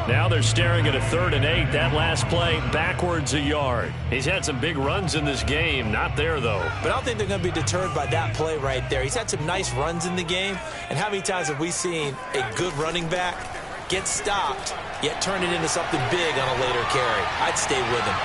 Speaker 1: Now they're staring at a 3rd and 8. That last play, backwards a yard. He's had some big runs in this game. Not there, though.
Speaker 2: But I don't think they're going to be deterred by that play right there. He's had some nice runs in the game. And how many times have we seen a good running back get stopped, yet turn it into something big on a later carry? I'd stay with him.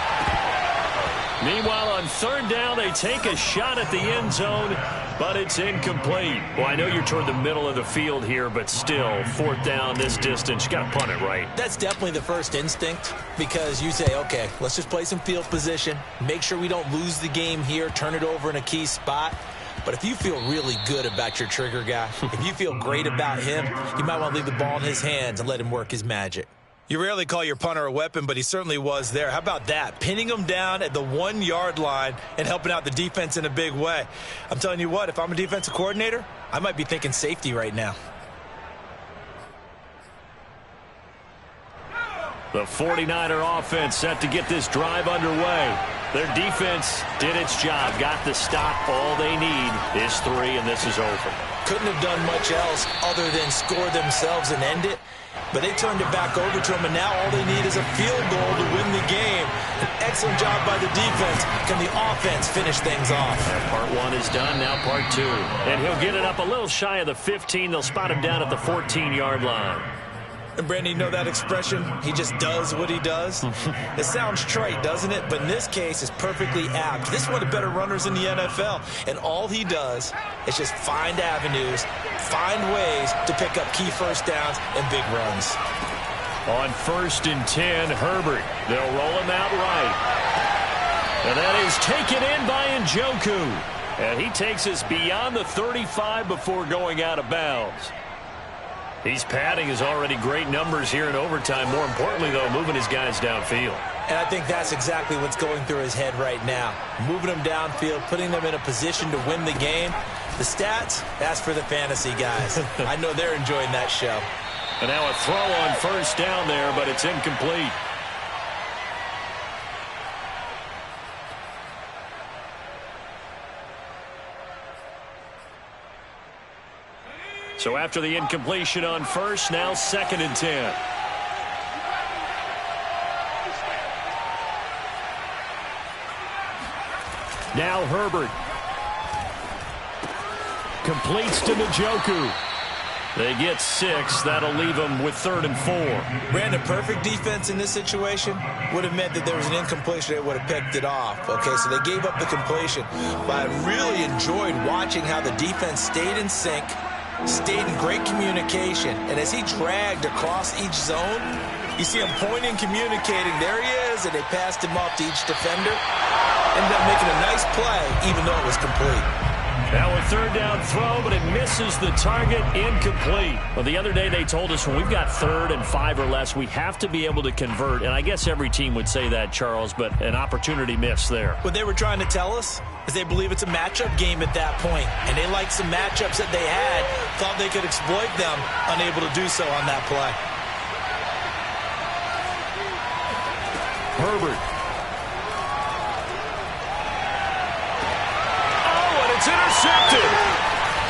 Speaker 1: Meanwhile, on 3rd down, they take a shot at the end zone, but it's incomplete. Well, I know you're toward the middle of the field here, but still, 4th down, this distance, you got to punt it right.
Speaker 2: That's definitely the first instinct, because you say, okay, let's just play some field position, make sure we don't lose the game here, turn it over in a key spot. But if you feel really good about your trigger guy, if you feel great about him, you might want to leave the ball in his hands and let him work his magic. You rarely call your punter a weapon, but he certainly was there. How about that? Pinning him down at the 1-yard line and helping out the defense in a big way. I'm telling you what, if I'm a defensive coordinator, I might be thinking safety right now.
Speaker 1: The 49er offense set to get this drive underway. Their defense did its job, got the stop. All they need is 3, and this is over.
Speaker 2: Couldn't have done much else other than score themselves and end it. But they turned it back over to him, and now all they need is a field goal to win the game. An excellent job by the defense. Can the offense finish things off?
Speaker 1: Part 1 is done, now part 2. And he'll get it up a little shy of the 15. They'll spot him down at the 14-yard line.
Speaker 2: And Brandon, you know that expression? He just does what he does? It sounds trite, doesn't it? But in this case, it's perfectly apt. This is one of the better runners in the NFL. And all he does is just find avenues, find ways to pick up key first downs and big runs.
Speaker 1: On 1st and 10, Herbert. They'll roll him out right. And that is taken in by Njoku. And he takes us beyond the 35 before going out of bounds. He's padding his already great numbers here in overtime. More importantly, though, moving his guys downfield.
Speaker 2: And I think that's exactly what's going through his head right now. Moving them downfield, putting them in a position to win the game. The stats, that's for the fantasy guys. I know they're enjoying that show.
Speaker 1: And now a throw on 1st down there, but it's incomplete. So after the incompletion on 1st, now 2nd and 10. Now Herbert. Completes to Njoku. They get 6. That'll leave them with 3rd and 4.
Speaker 2: Brandon, perfect defense in this situation would have meant that there was an incompletion that would have picked it off. Okay, so they gave up the completion. But I really enjoyed watching how the defense stayed in sync, stayed in great communication, and as he dragged across each zone, you see him pointing, communicating. There he is, and they passed him off to each defender. Ended up making a nice play, even though it was complete.
Speaker 1: Now a 3rd down throw, but it misses the target, incomplete. Well, the other day they told us when we've got 3rd and 5 or less, we have to be able to convert. And I guess every team would say that, Charles, but an opportunity missed there.
Speaker 2: What they were trying to tell us is they believe it's a matchup game at that point. And they liked some matchups that they had, thought they could exploit them, unable to do so on that play.
Speaker 1: Herbert. It's intercepted.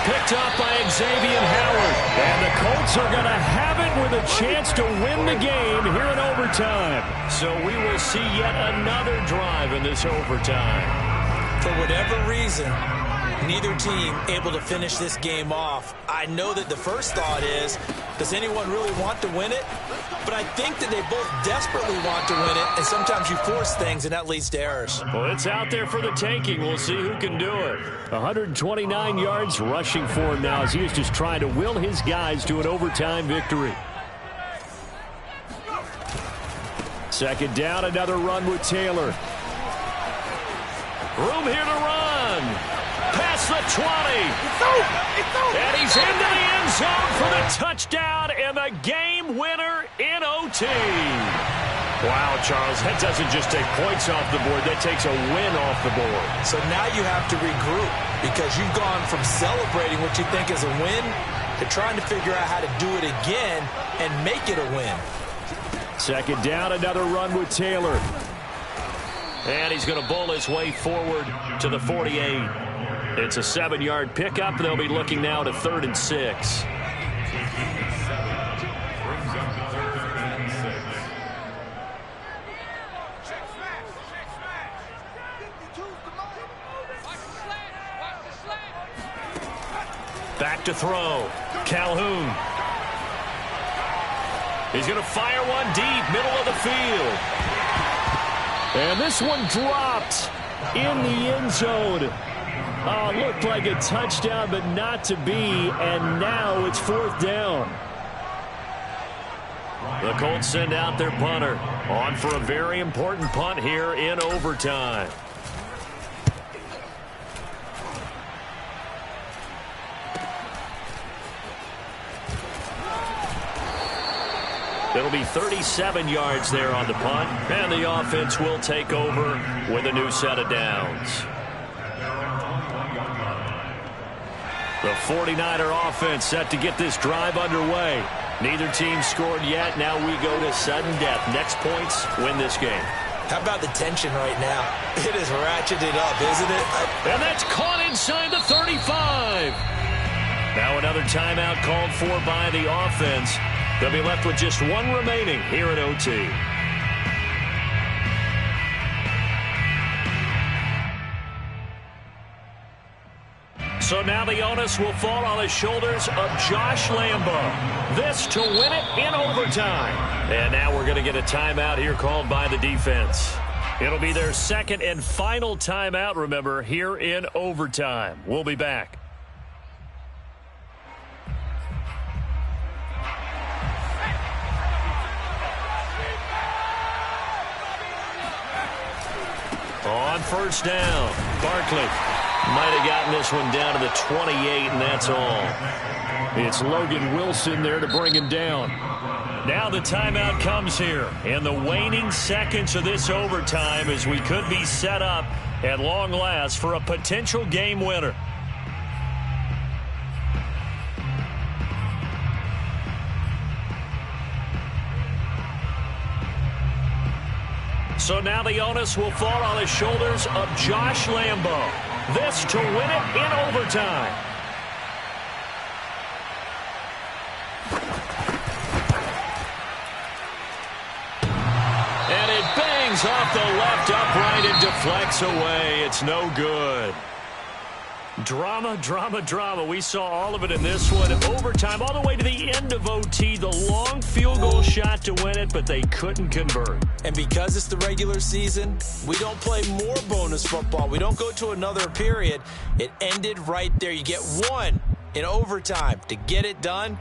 Speaker 1: Picked up by Xavier Howard. And the Colts are going to have it with a chance to win the game here in overtime. So we will see yet another drive in this overtime.
Speaker 2: For whatever reason, neither team able to finish this game off. I know that the first thought is, does anyone really want to win it? But I think that they both desperately want to win it, and sometimes you force things, and that leads to errors.
Speaker 1: Well, it's out there for the taking. We'll see who can do it. 129 yards rushing for him now as he is just trying to will his guys to an overtime victory. 2nd down, another run with Taylor. Room here to run. Past the 20. And he's into the end zone for the touchdown and the game winner in OT. Wow, Charles, that doesn't just take points off the board. That takes a win off the board.
Speaker 2: So now you have to regroup because you've gone from celebrating what you think is a win to trying to figure out how to do it again and make it a win.
Speaker 1: 2nd down, another run with Taylor. And he's going to bowl his way forward to the 48. It's a 7-yard pickup. They'll be looking now to 3rd and 6. Back to throw. Calhoun. He's going to fire one deep, middle of the field. And this one dropped in the end zone. Oh, looked like a touchdown, but not to be. And now it's 4th down. The Colts send out their punter on for a very important punt here in overtime. It'll be 37 yards there on the punt, and the offense will take over with a new set of downs. The 49er offense set to get this drive underway. Neither team scored yet. Now we go to sudden death. Next points win this game.
Speaker 2: How about the tension right now? It is ratcheted up, isn't it?
Speaker 1: And that's caught inside the 35. Now another timeout called for by the offense. They'll be left with just one remaining here at OT. So now the onus will fall on the shoulders of Josh Lambo. This to win it in overtime. And now we're going to get a timeout here called by the defense. It'll be their second and final timeout, remember, here in overtime. We'll be back. On first down, Barkley might have gotten this one down to the 28, and that's all. It's Logan Wilson there to bring him down. Now the timeout comes here in the waning seconds of this overtime as we could be set up at long last for a potential game winner. So now the onus will fall on the shoulders of Josh Lambo. This to win it in overtime. And it bangs off the left upright and deflects away. It's no good. Drama, drama, drama. We saw all of it in this one. Overtime all the way to the end of OT. The long field goal shot to win it, but they couldn't convert.
Speaker 2: And because it's the regular season, we don't play more bonus football. We don't go to another period. It ended right there. You get one in overtime to get it done.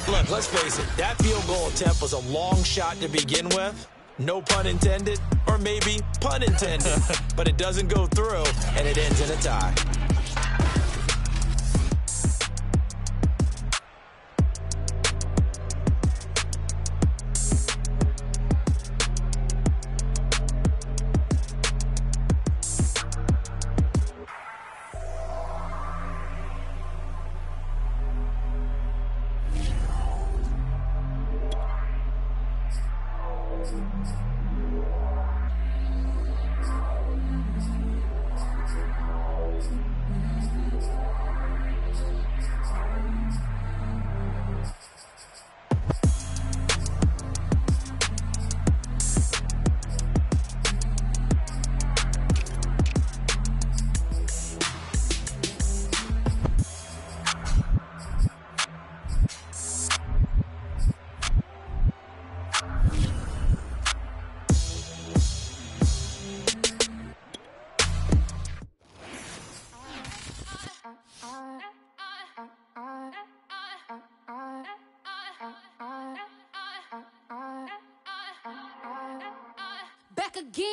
Speaker 2: Look, let's face it. That field goal attempt was a long shot to begin with. No pun intended, or maybe pun intended. But it doesn't go through, and it ends in a tie.
Speaker 5: Back again.